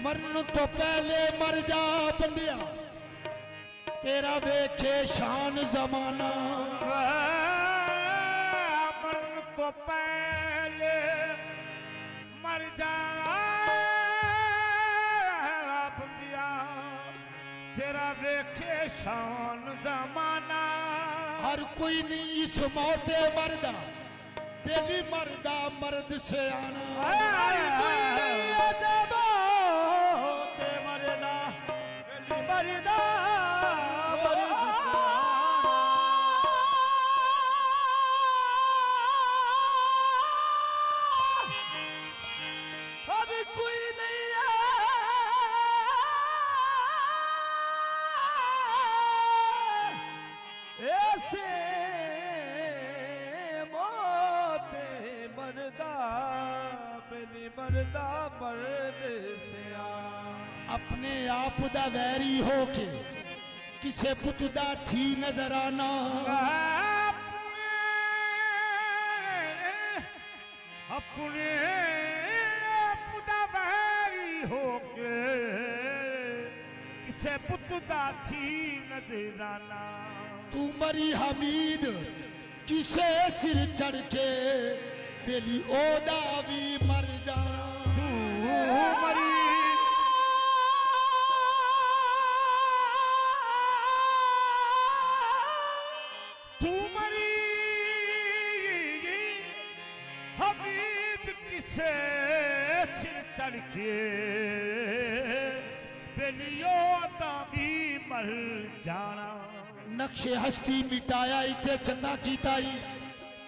मरन तो पहले मर जा बंदिया, तेरा वेखे शान जमाना। मरन तो पहले मर जा बंदिया, तेरा वेखे शान जमाना। हर कोई नहीं इस मौते मरदा, बेली मरदा मर्द से आना। हर कोई नहीं मौते मरदा, बेली मरदा मर्द से आना। हर कोई नहीं ऐसे मौते मरदा, बेली मरदा मर्द से आना। अपने आप दा वैरी होके किसे पुतदा थी नजर आना। अपने पुता वैरी होके किसे पुतदा थी नजराना। तू मरी हमीद किसे सिर चढ़ के, बेली ओदा भी मर जाना। तू मरी हमीद किसे सिर चढ़ के, बेलियों दा भी मर जाना। नक्शे हस्ती मिटाया इते चंगा कीताई।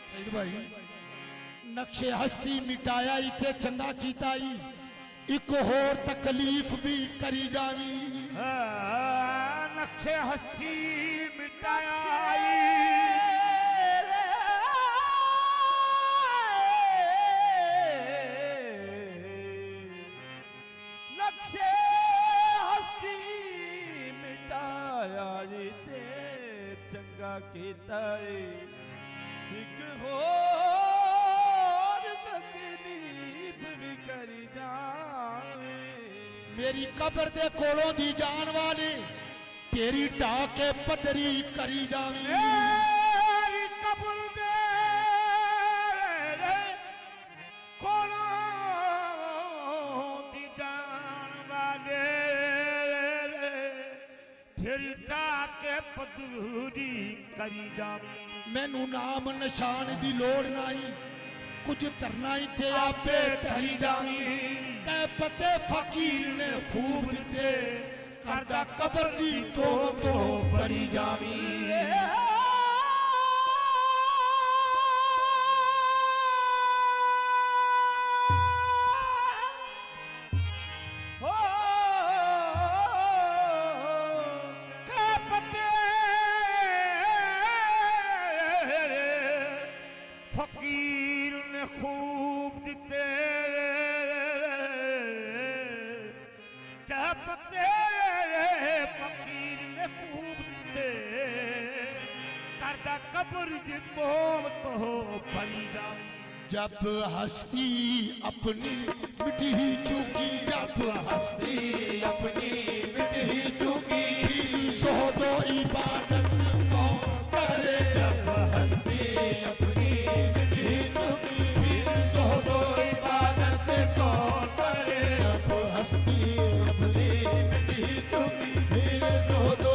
सईद भाई, नक्शे हस्ती मिटाया इते चंगा कीताई, एक होर तकलीफ भी करी जावी। नक्शे हस्ती मिटाया नक्शे हस्ती मिटाया इते चंगा कीताई, एक होर तकलीफ भी करी जावे। मेरी कब्र दे कोलों दी जान वाली, तेरी टाके पदरी करी जावी। मेरी कब्र दे कोलों दी जान वाले, तेरी टाके पदरी करी जावी। मैनू नाम निशान दी लोड़ नहीं, कुछ करना ही थे आपे तरी जावी। कै पते फकीर ने खूब दिते, करदा कब्र दी तो बरी जावी। फकीर ने खूब दिते, क्या पते फकीर ने खूब दिते, करदा कब्र दी तो भरी जावी। जब हस्ती अपनी मिटी चुकी, जब हस्ती अपनी मिटी चुकी, सोदो इबादत को करे। जब हस्ती अपनी मिटी चुकी, सोदो इबादत को करे। जब हस्ती अपनी मिटी चुकी, फिर सोदो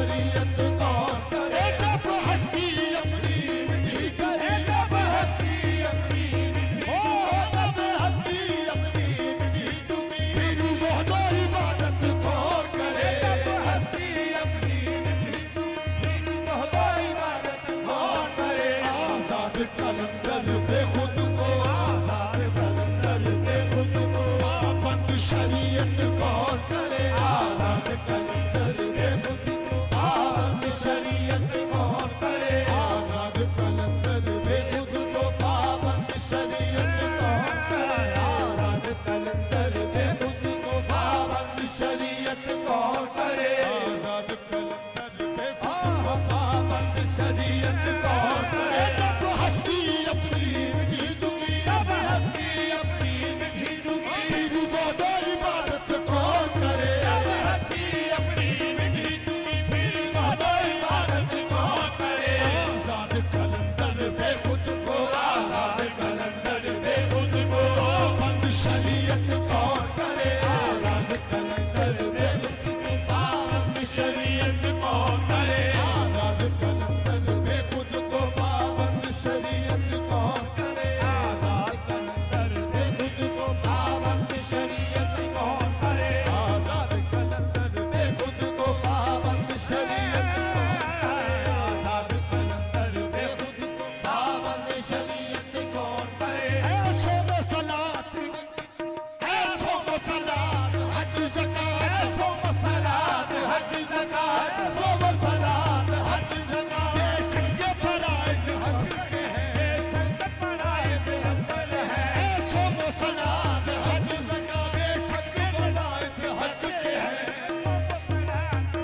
शरीयत कौन करे जब हस्ती अपनी मिटी चुकी जब हस्ती अपनी मिटी जब हस्ती अपनी मिटी चुकी फिर ज़ोहदो इबादत कौन करे जब हस्ती अपनी मिटी चुकी फिर ज़ोहदो इबादत कौन करे आज़ाद कलंदर दे खुद को आज़ाद कलंदर दे खुद को पाबंद शरीयत कौन करे आज़ाद कलंदर दे खुद को पाबंद शरीयत कौन करे आज़ाद कलंदर दे खुद को पाबंद शरीयत कौन करे आज़ाद कलंदर दे खुद को पाबंद शरीयत कौन करे आज़ाद कलंदर दे खुद को पाबंद शरीयत कौन करे जब हस्ती अपनी मिटी चुकी जब हस्ती अपनी मिटी चुकी फिर ज़ोहदो इबादत कौन करे जब हस्ती अपनी मिटी चुकी फिर ज़ोहदो इबादत कौन करे आज़ाद कलंदर दे खुद को आज़ाद कलंदर दे खुद को पाबंद शरीयत कौन करे आज़ाद कलंदर दे खुद को पाबंद शरीयत कौन करे आज़ाद कलंदर दे खुद को पाबंद शरीयत कौन करे आज़ाद कलंदर दे खुद को पाबंद शरीयत कौन करे आज़ाद कलंदर दे खुद को पाबंद शरीयत कौन करे आज़ाद कलंदर दे खुद को पाबंद शरीयत कौन करे ऐसो मसलात ऐसो मसलात हज ज़कात ऐसो मसलात हज ज़कात ऐसो मसलात हज ज़कात बेशक ये फराइज़ हक़ है बेशक फराइज़ हक़ है ऐसो मसलात हज ज़कात बेशक ये फराइज़ हक़ है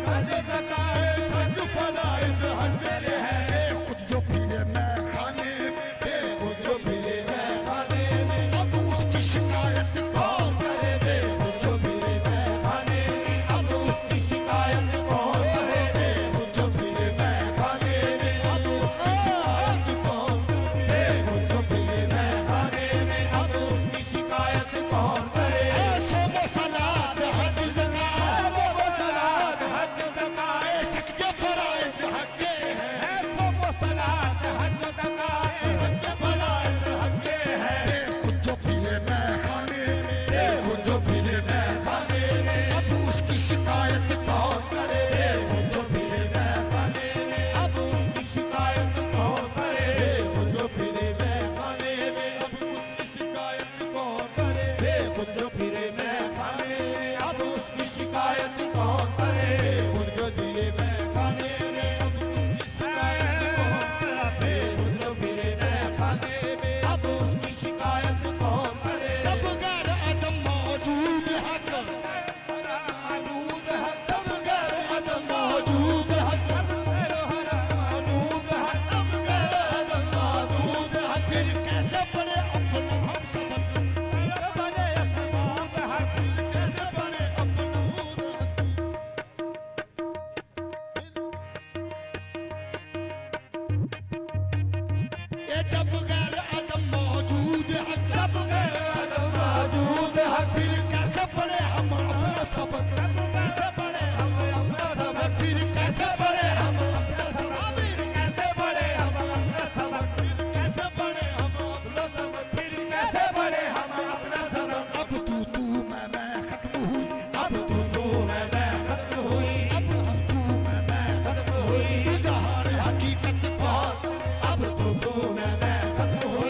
हज ज़कात बेशक फराइज़ हक़ है खुद जो पीले मैं खाने में खुद जो पीले मैं खाने में अब उसकी शिकायत कौन करे खुद जो पीले मैं खाने में अब उसकी शिकायत कौन करे खुद जो पीले मैं खाने में अब उसकी शिकायत कौन करे खुद जो पीले मैं खाने में अब उसकी शिकायत कौन करे ऐसो मसलात हज ज़कात वो मसलात हज ज़कात बेशक ये फराइज़ हक़ है ऐसो मसलात हज ज़कात बेशक ये फराइज़ हक़ है खुद जो पीले मैं खाने में खुद जो पीले मैं खाने में अब उसकी शिकायत कौन करे खुद जो पीले मैं खाने में अब उसकी शिकायत कौन करे खुद जो पीले मैं खाने में अब उसकी शिकायत कौन करे खुद जो पीले मैं खाने में अब उसकी शिकायत कौन करे खुद जो पीले मैं खाने में अब उसकी शिकायत कौन करे खुद जो पीले मैं खाने में अब उसकी शिकायत कौन करे जब गैर आदम मौजूद है तब गैर आदम मौजूद है तब गैर आदम मौजूद है फिर कैसे बने अपना हम सबक बने असमूद है फिर कैसे बने अपना ये जब गैर आदम मौजूद है तब गैर आदम मौजूद है फिर कैसे पढ़े हम अपना सबक कैसे पढ़े हम अपना सबक फिर कैसे पढ़े हम अपना सबक फिर कैसे पढ़े हम अपना सबक फिर कैसे पढ़े हम अपना सबक फिर कैसे पढ़े हम अपना सबक अब तू मैं खत्म हुई अब तू मैं खत्म हुई अब तू मैं खत्म हुई इज़हार हकीकत कौन अब तू मैं खत्म हुई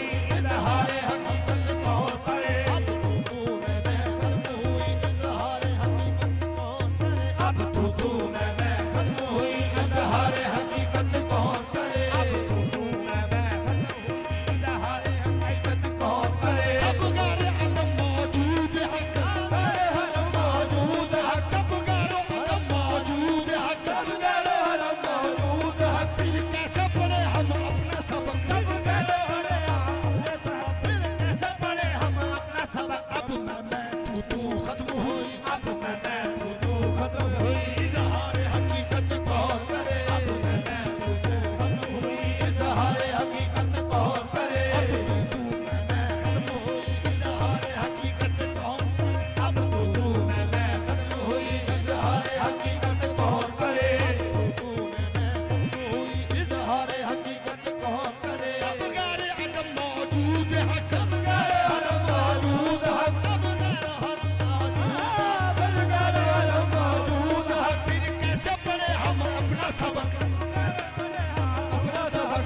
अपना सबक,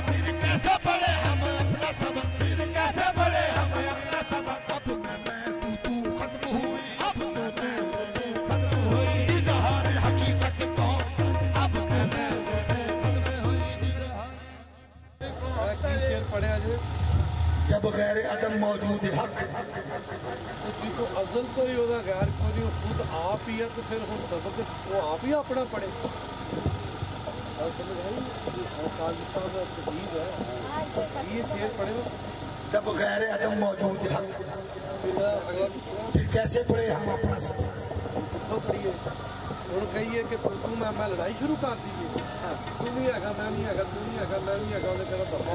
फिर कैसे पढ़े हम अपना सबक, फिर कैसे पढ़े हम अपना सबक। अब मैं तू खत्म हुई, अब मैं तू खत्म हुई, इजहार हकीकत कौन करे, अब मैं खत्म हुई इजहार। शेर पढ़े आज जब गैर अदम मौजूद है हक, तो अजल तो ही होगा गैर कोई खुद आप ही है, तो फिर हम सबक वो आप ही अपना पढ़े। ये शेर पढ़े हो। जब गैर अदम मौजूद है हक, फिर कैसे पढ़े हम अपना सबक। तो पढ़िए और कहिए कि तू मैं लड़ाई शुरू कर दीजिए, तू नहीं है मैं नहीं है, तू नहीं है मैं नहीं है, उन्हें कहना दफा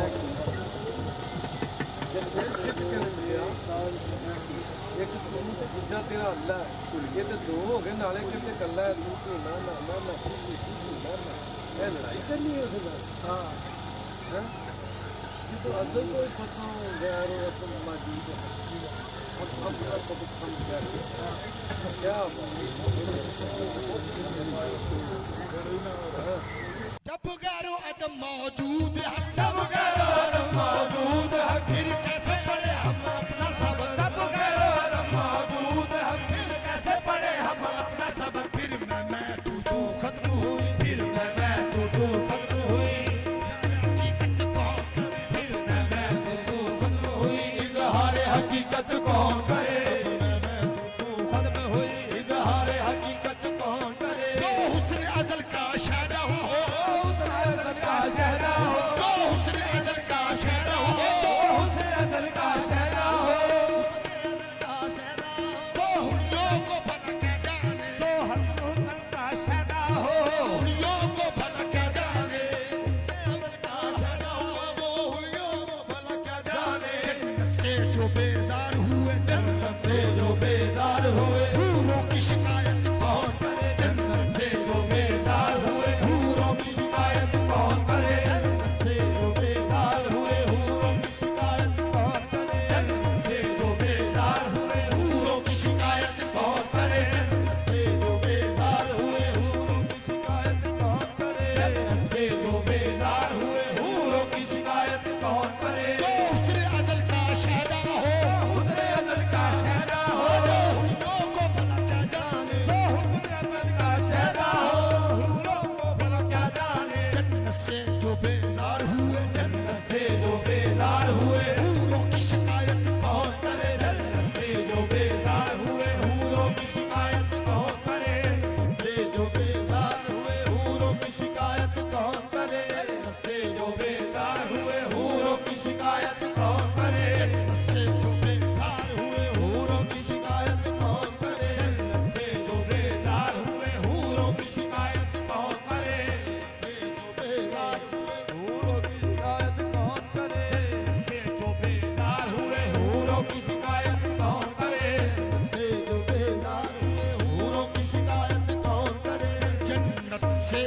एक दूजा तेरा अल्लाह है, ये तो दो हो गए, नाले कितने कल्ला है तू ना लड़ाई करनी है उसके बाद। हाँ ये तो अदल को पता गैर मजीद है। क्या जब गैर अदम मौजूद है, जब गैर अदम मौजूद है, फिर कैसे पढ़े हम अपना सबक, जब गैर अदम मौजूद है, फिर कैसे पढ़े हम अपना सबक। फिर मैं तू खत्म हुई, फिर मैं तू खत्म हुई, हकीकत कौन करे, फिर मैं तू खत्म हुई, इजहार हकीकत कौन करे, मैं तू खत्म हुई, इजहार हकीकत कौन करे। तो हुस्न अज़ल का शायरा हो, शहरा हो, तो हुस्न अज़ल का शहरा हो, तो हुस्न अज़ल का शहरा हो, हुस्न अज़ल का शहरा हो, तो हुलियों को भला क्या जाने, तो हुस्न का शहरा हो, हुलियों को भला क्या जाने, अज़ल का शहरा हो, वो हुलियों को भला क्या जाने। जन्नत से जो बेजार हुए, जन्नत से जो बेजार हुए, हूरों की शिकायत कौन करे, जन्नत से जो बेजार हुए, हूरों की शिकायत कौन करे, जन्नत से जो बेजार हुए, हूरों की शिकायत कौन करे, जन्नत से जो बेजार हुए, हूरों की शिकायत कौन करे, जन्नत से जो बेजार हुए, हूरों की शिकायत कौन करे, जन्नत से जो बेजार हुए, हूरों की शिकायत कौन करे। तो हुस्न अज़ल का शायरा हो, हुस्न अज़ल का शहरा हो, हुलियों को भला क्या जाने, तो हुस्न अज़ल का शहरा हो, हूरों को भला क्या जाने। जन्नत से जो बेजार हुए, जन्नत से जो बेजार हुए, हूरों की शिकायत कौन करे, जन्नत से जो बेजार हुए, हूरों की शिकायत कौन करे, जन्नत से जो बेजार हुए, हूरों की शिकायत कौन करे, जन्नत से जो बेजार हुए, हूरों की शिकायत कौन करे, जन्नत से जो बेजार हुए, हूरों की शिकायत कौन करे, जन्नत से जो बेजार हुए, हूरों की शिकायत कौन करे, जन्नत से जो बेजार हुए, हूरों की शिकायत कौन करे, से जो बेजार हुए हूरों की शिकायत कौन करे, से जो बेजार हुए, हूरों की शिकायत कौन करे। जन्नत से